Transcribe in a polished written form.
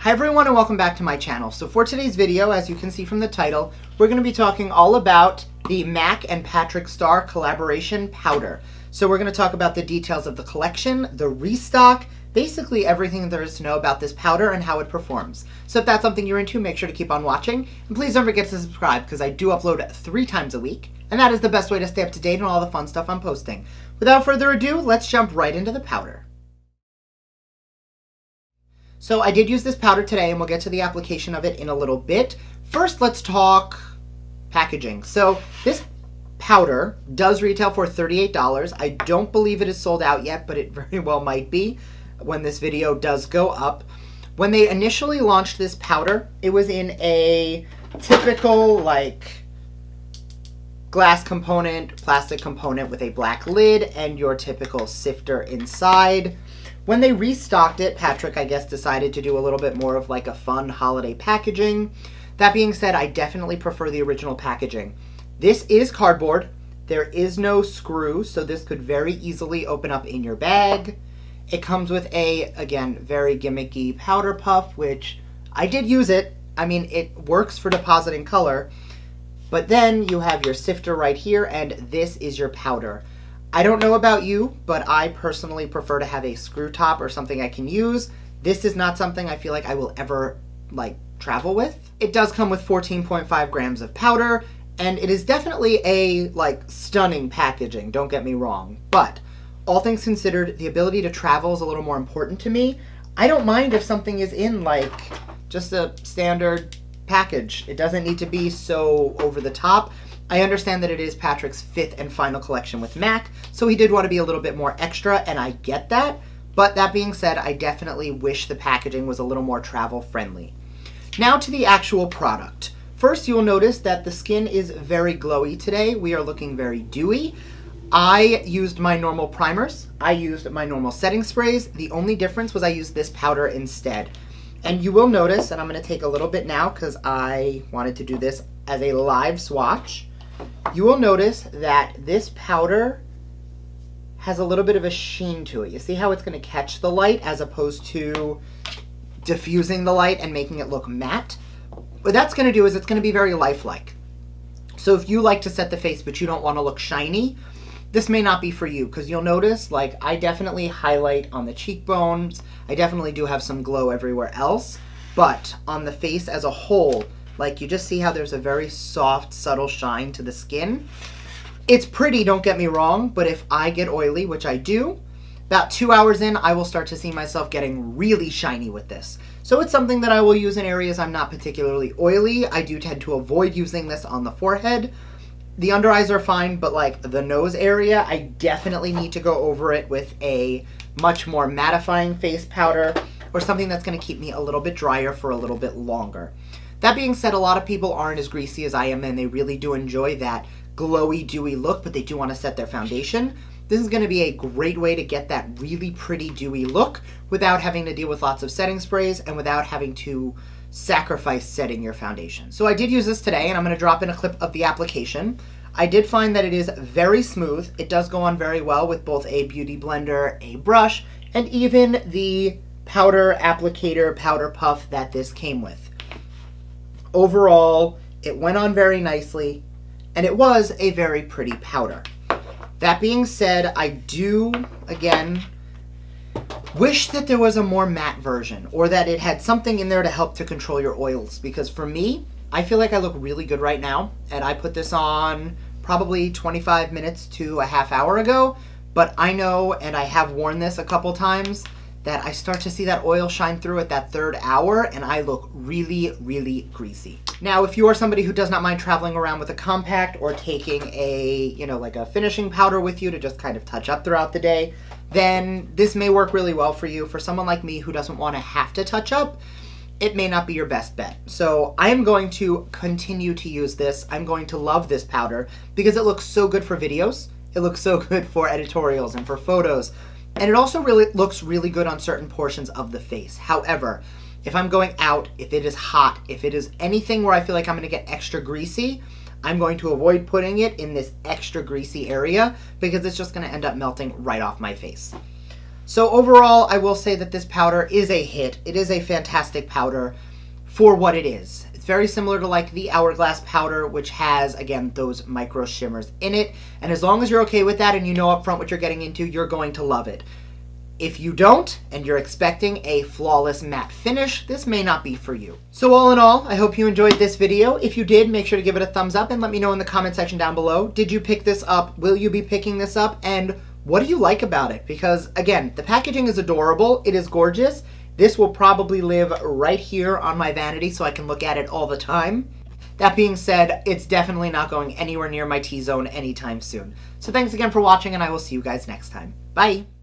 Hi everyone and welcome back to my channel. So for today's video, as you can see from the title, we're going to be talking all about the MAC and PatrickStarrr collaboration powder. So we're going to talk about the details of the collection, the restock, basically everything there is to know about this powder and how it performs. So if that's something you're into, make sure to keep on watching. And please don't forget to subscribe because I do upload 3 times a week. And that is the best way to stay up to date on all the fun stuff I'm posting. Without further ado, let's jump right into the powder. So I did use this powder today, and we'll get to the application of it in a little bit. First, let's talk packaging. So this powder does retail for $38. I don't believe it is sold out yet, but it very well might be when this video does go up. When they initially launched this powder, it was in a typical glass component, plastic component with a black lid and your typical sifter inside. When they restocked it, Patrick, I guess, decided to do a little bit more of a fun holiday packaging. That being said, I definitely prefer the original packaging. This is cardboard. There is no screw, so this could very easily open up in your bag. It comes with a, again, very gimmicky powder puff, which I did use it. I mean, it works for depositing color. But then you have your sifter right here, and this is your powder. I don't know about you, but I personally prefer to have a screw top or something I can use. This is not something I feel like I will ever travel with. It does come with 14.5 grams of powder, and it is definitely a stunning packaging, don't get me wrong. But all things considered, the ability to travel is a little more important to me. I don't mind if something is in just a standard package. It doesn't need to be so over the top. I understand that it is Patrick's 5th and final collection with MAC, so he did want to be a little bit more extra, and I get that. But that being said, I definitely wish the packaging was a little more travel friendly. Now to the actual product. First, you will notice that the skin is very glowy today. We are looking very dewy. I used my normal primers. I used my normal setting sprays. The only difference was I used this powder instead. And you will notice, and I'm going to take a little bit now because I wanted to do this as a live swatch. You will notice that this powder has a little bit of a sheen to it. You see how it's going to catch the light as opposed to diffusing the light and making it look matte? What that's going to do is it's going to be very lifelike. So if you like to set the face but you don't want to look shiny, this may not be for you, because you'll notice I definitely highlight on the cheekbones. I definitely do have some glow everywhere else, but on the face as a whole, you just see how there's a very soft, subtle shine to the skin. It's pretty, don't get me wrong, but if I get oily, which I do, about 2 hours in, I will start to see myself getting really shiny with this. So it's something that I will use in areas I'm not particularly oily. I do tend to avoid using this on the forehead. The under eyes are fine, but the nose area, I definitely need to go over it with a much more mattifying face powder or something that's going to keep me a little bit drier for a little bit longer. That being said, a lot of people aren't as greasy as I am, and they really do enjoy that glowy, dewy look, but they do want to set their foundation. This is going to be a great way to get that really pretty, dewy look without having to deal with lots of setting sprays and without having to sacrifice setting your foundation. So I did use this today, and I'm going to drop in a clip of the application. I did find that it is very smooth. It does go on very well with both a beauty blender, a brush, and even the powder applicator, powder puff that this came with. Overall, it went on very nicely, and it was a very pretty powder. That being said, I do, again, wish that there was a more matte version, or that it had something in there to help to control your oils, because for me, I feel like I look really good right now, and I put this on probably 25 minutes to a half hour ago, but I know, and I have worn this a couple times, that I start to see that oil shine through at that 3rd hour, and I look really, really greasy. Now, if you are somebody who does not mind traveling around with a compact or taking a, a finishing powder with you to just kind of touch up throughout the day, then this may work really well for you. For someone like me who doesn't want to have to touch up, it may not be your best bet. So I am going to continue to use this. I'm going to love this powder because it looks so good for videos. It looks so good for editorials and for photos. And it also really looks really good on certain portions of the face. However, if I'm going out, if it is hot, if it is anything where I feel like I'm going to get extra greasy, I'm going to avoid putting it in this extra greasy area because it's just going to end up melting right off my face. So overall, I will say that this powder is a hit. It is a fantastic powder for what it is. It's very similar to like the Hourglass powder, which has, again, those micro shimmers in it. And as long as you're okay with that and you know up front what you're getting into, you're going to love it. If you don't, and you're expecting a flawless matte finish, this may not be for you. So all in all, I hope you enjoyed this video. If you did, make sure to give it a thumbs up and let me know in the comment section down below. Did you pick this up? Will you be picking this up? And what do you like about it? Because again, the packaging is adorable. It is gorgeous. This will probably live right here on my vanity so I can look at it all the time. That being said, it's definitely not going anywhere near my T-zone anytime soon. So thanks again for watching, and I will see you guys next time. Bye!